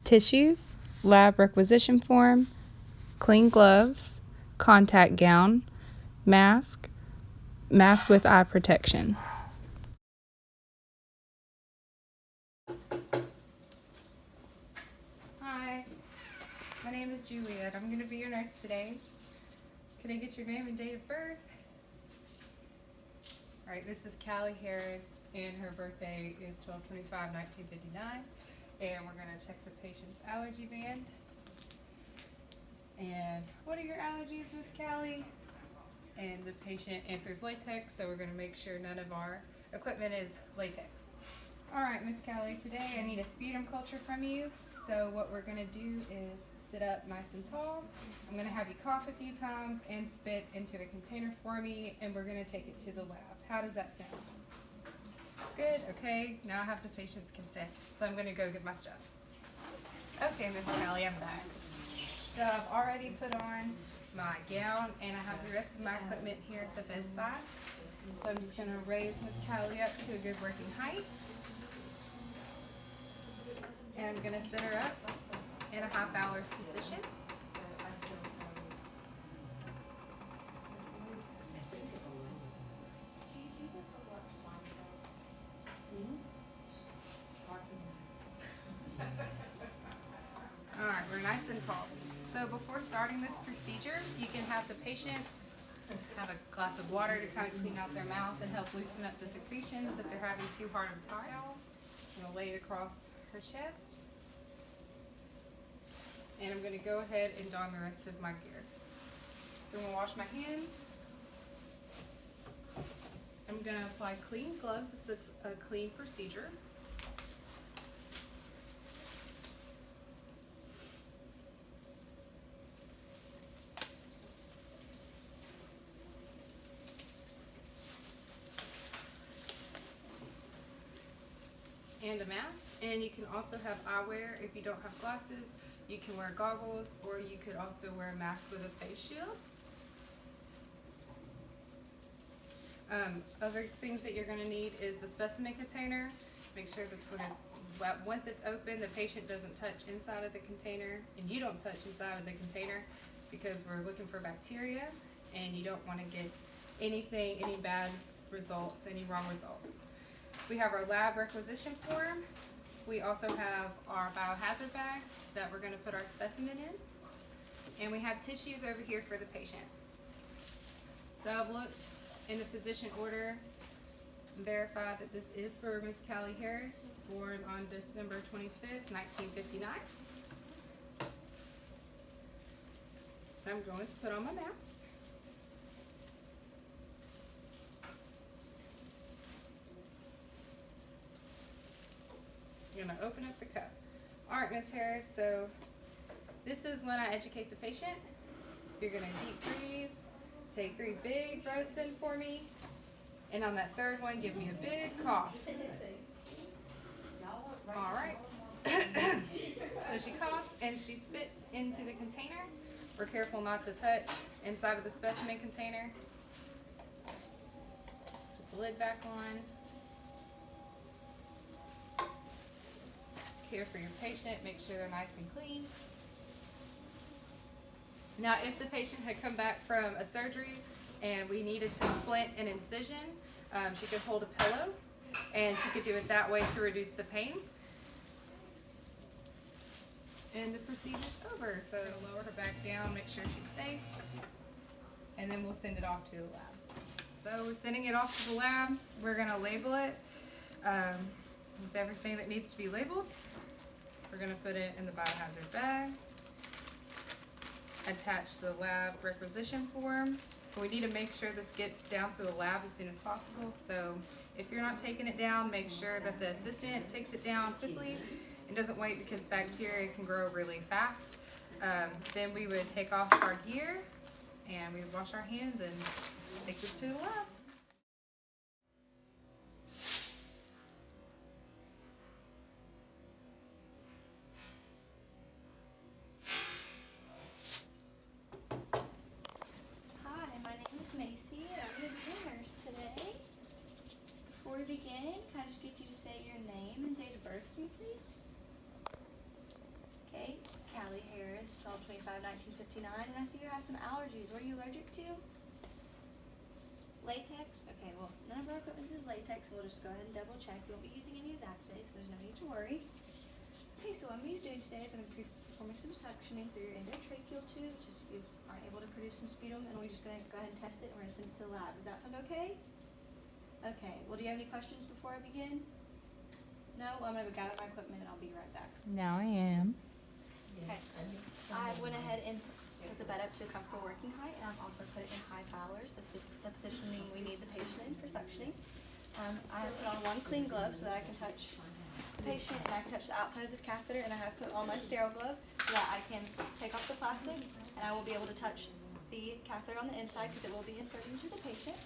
tissues, lab requisition form, clean gloves, contact gown, mask, mask with eye protection. Hi, my name is Juliet. I'm going to be your nurse today. Can I get your name and date of birth? All right, this is Callie Harris, and her birthday is 12/25/1959. And we're going to check the patient's allergy band. And what are your allergies, Miss Callie? And the patient answers latex, so we're going to make sure none of our equipment is latex. All right, Miss Callie, today I need a sputum culture from you. So what we're going to do is sit up nice and tall. I'm going to have you cough a few times and spit into a container for me, and we're going to take it to the lab. How does that sound? Good, okay. Now I have the patient's consent, so I'm going to go get my stuff. Okay, Miss Callie, I'm back. So I've already put on my gown, and I have the rest of my equipment here at the bedside. So I'm just going to raise Miss Callie up to a good working height. And I'm going to sit her up in a half hour's position. Alright, we're nice and tall. So before starting this procedure, you can have the patient have a glass of water to kind of clean out their mouth and help loosen up the secretions if they're having too hard of a time. I'm going to lay it across her chest. And I'm going to go ahead and don the rest of my gear. So I'm going to wash my hands. I'm going to apply clean gloves. This is a clean procedure. And a mask, and you can also have eyewear. If you don't have glasses, you can wear goggles, or you could also wear a mask with a face shield. Other things that you're going to need is the specimen container. Make sure that's once it's open, the patient doesn't touch inside of the container, and you don't touch inside of the container because we're looking for bacteria, and you don't want to get any bad results, any wrong results. We have our lab requisition form. We also have our biohazard bag that we're going to put our specimen in. And we have tissues over here for the patient. So I've looked in the physician order and verified that this is for Miss Callie Harris, born on December 25th, 1959. I'm going to put on my mask. I'm going to open up the cup. All right, Miss Harris, so this is when I educate the patient. You're going to deep breathe, take 3 big breaths in for me, and on that third one, give me a big cough. All right. So she coughs and she spits into the container. We're careful not to touch inside of the specimen container. Put the lid back on. Care for your patient, make sure they're nice and clean. Now, if the patient had come back from a surgery and we needed to splint an incision, she could hold a pillow and she could do it that way to reduce the pain. And the procedure's over, so lower her back down, make sure she's safe, and then we'll send it off to the lab. So we're sending it off to the lab. We're going to label it with everything that needs to be labeled. We're going to put it in the biohazard bag, attach the lab requisition form. We need to make sure this gets down to the lab as soon as possible. So if you're not taking it down, make sure that the assistant takes it down quickly and doesn't wait because bacteria can grow really fast. Then we would take off our gear and we would wash our hands and take this to the lab. Macy, and I'm going to be your nurse today. Before we begin, can I just get you to say your name and date of birth for me, please? Okay, Callie Harris, 12/25/1959, and I see you have some allergies. What are you allergic to? Latex? Okay, well, none of our equipment is latex, so we'll just go ahead and double check. We won't be using any of that today, so there's no need to worry. Okay, so what I'm going to do today is I'm going to be performing some suctioning through your endotracheal tube, just if you aren't able to produce some sputum, and we're just going to go ahead and test it, and we're going to send it to the lab. Does that sound okay? Okay, well, do you have any questions before I begin? No? Well, I'm going to go gather my equipment, and I'll be right back. Now I am. Okay, I went ahead and put the bed up to a comfortable working height, and I've also put it in high Fowlers. This is the positioning we need the patient in for suctioning. I have put on one clean glove so that I can touch the patient, and I can touch the outside of this catheter, and I have put on my sterile glove so that I can take off the plastic, and I will be able to touch the catheter on the inside because it will be inserted into the patient.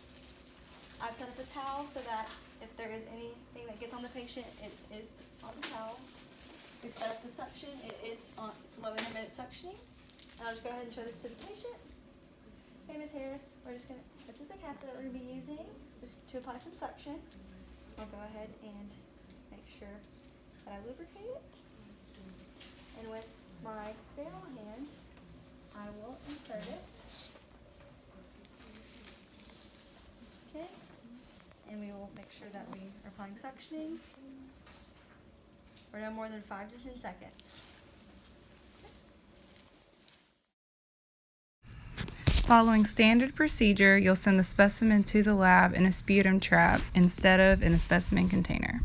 I've set up a towel so that if there is anything that gets on the patient, it is on the towel. We've set up the suction. It's low intermittent suctioning. And I'll just go ahead and show this to the patient. Okay, Ms. Harris, this is the catheter that we're going to be using to apply some suction. I'll go ahead and make sure that I lubricate it. And with my sterile hand, I will insert it. Okay. And we will make sure that we are applying suctioning for no more than 5 to 10 seconds. Following standard procedure, you'll send the specimen to the lab in a sputum trap instead of in a specimen container.